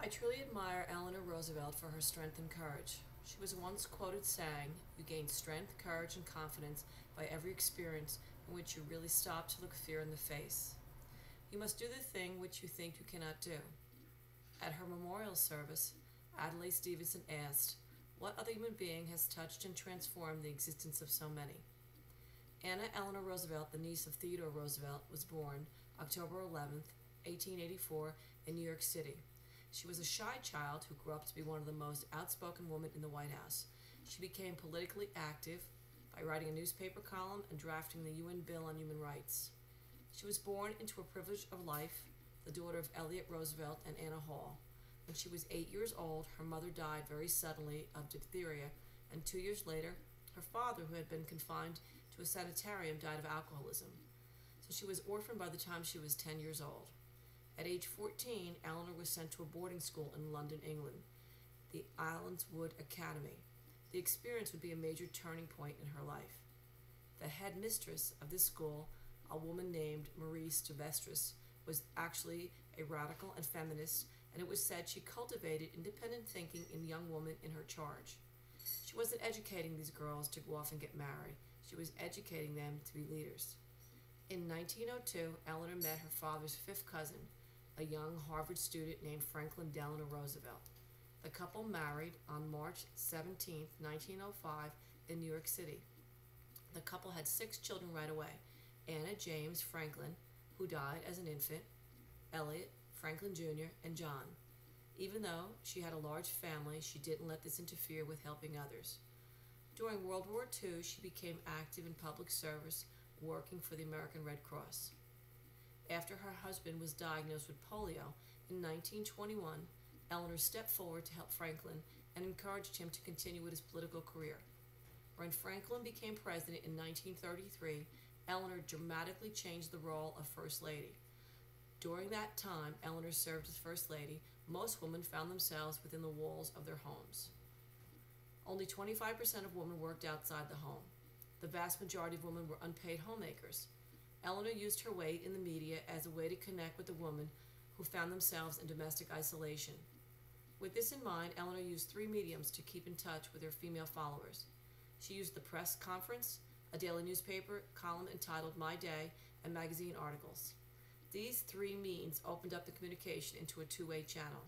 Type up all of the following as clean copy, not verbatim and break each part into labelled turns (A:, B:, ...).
A: I truly admire Eleanor Roosevelt for her strength and courage. She was once quoted saying, "You gain strength, courage, and confidence by every experience in which you really stop to look fear in the face. You must do the thing which you think you cannot do." At her memorial service, Adlai Stevenson asked, "What other human being has touched and transformed the existence of so many?" Anna Eleanor Roosevelt, the niece of Theodore Roosevelt, was born October 11, 1884, in New York City. She was a shy child who grew up to be one of the most outspoken women in the White House. She became politically active by writing a newspaper column and drafting the UN Bill on Human Rights. She was born into a privilege of life, the daughter of Elliott Roosevelt and Anna Hall. When she was 8 years old, her mother died very suddenly of diphtheria, and 2 years later, her father, who had been confined to a sanitarium, died of alcoholism. So she was orphaned by the time she was 10 years old. At age 14, Eleanor was sent to a boarding school in London, England, the Islands Wood Academy. The experience would be a major turning point in her life. The head mistress of this school, a woman named Marie Sylvestris, was actually a radical and feminist, and it was said she cultivated independent thinking in young women in her charge. She wasn't educating these girls to go off and get married. She was educating them to be leaders. In 1902, Eleanor met her father's fifth cousin, a young Harvard student named Franklin Delano Roosevelt. The couple married on March 17, 1905, in New York City. The couple had 6 children right away: Anna James Franklin, who died as an infant, Elliot, Franklin Jr., and John. Even though she had a large family, she didn't let this interfere with helping others. During World War II, she became active in public service, working for the American Red Cross. After her husband was diagnosed with polio in 1921, Eleanor stepped forward to help Franklin and encouraged him to continue with his political career. When Franklin became president in 1933, Eleanor dramatically changed the role of First Lady. During that time Eleanor served as First Lady, most women found themselves within the walls of their homes. Only 25% of women worked outside the home. The vast majority of women were unpaid homemakers. Eleanor used her weight in the media as a way to connect with the women who found themselves in domestic isolation. With this in mind, Eleanor used 3 mediums to keep in touch with her female followers. She used the press conference, a daily newspaper column entitled My Day, and magazine articles. These 3 means opened up the communication into a two-way channel.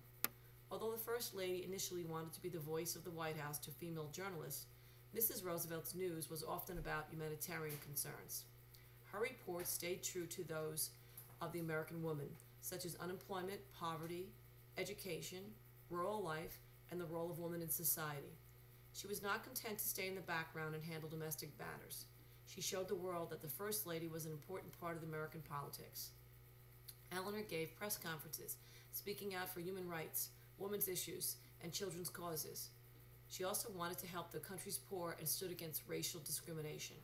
A: Although the First Lady initially wanted to be the voice of the White House to female journalists, Mrs. Roosevelt's news was often about humanitarian concerns. Her reports stayed true to those of the American woman, such as unemployment, poverty, education, rural life, and the role of women in society. She was not content to stay in the background and handle domestic matters. She showed the world that the First Lady was an important part of American politics. Eleanor gave press conferences, speaking out for human rights, women's issues, and children's causes. She also wanted to help the country's poor and stood against racial discrimination.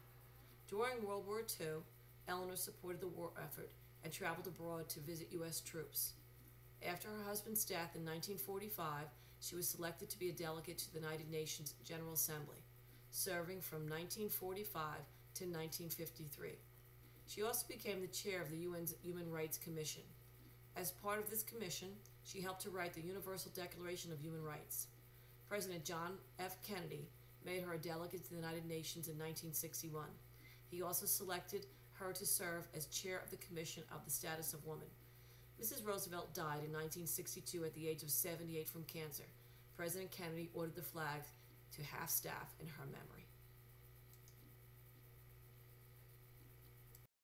A: During World War II, Eleanor supported the war effort and traveled abroad to visit U.S. troops. After her husband's death in 1945, she was selected to be a delegate to the United Nations General Assembly, serving from 1945 to 1953. She also became the chair of the UN's Human Rights Commission. As part of this commission, she helped to write the Universal Declaration of Human Rights. President John F. Kennedy made her a delegate to the United Nations in 1961. He also selected her to serve as chair of the Commission of the Status of Woman. Mrs. Roosevelt died in 1962 at the age of 78 from cancer. President Kennedy ordered the flag to half-staff in her memory.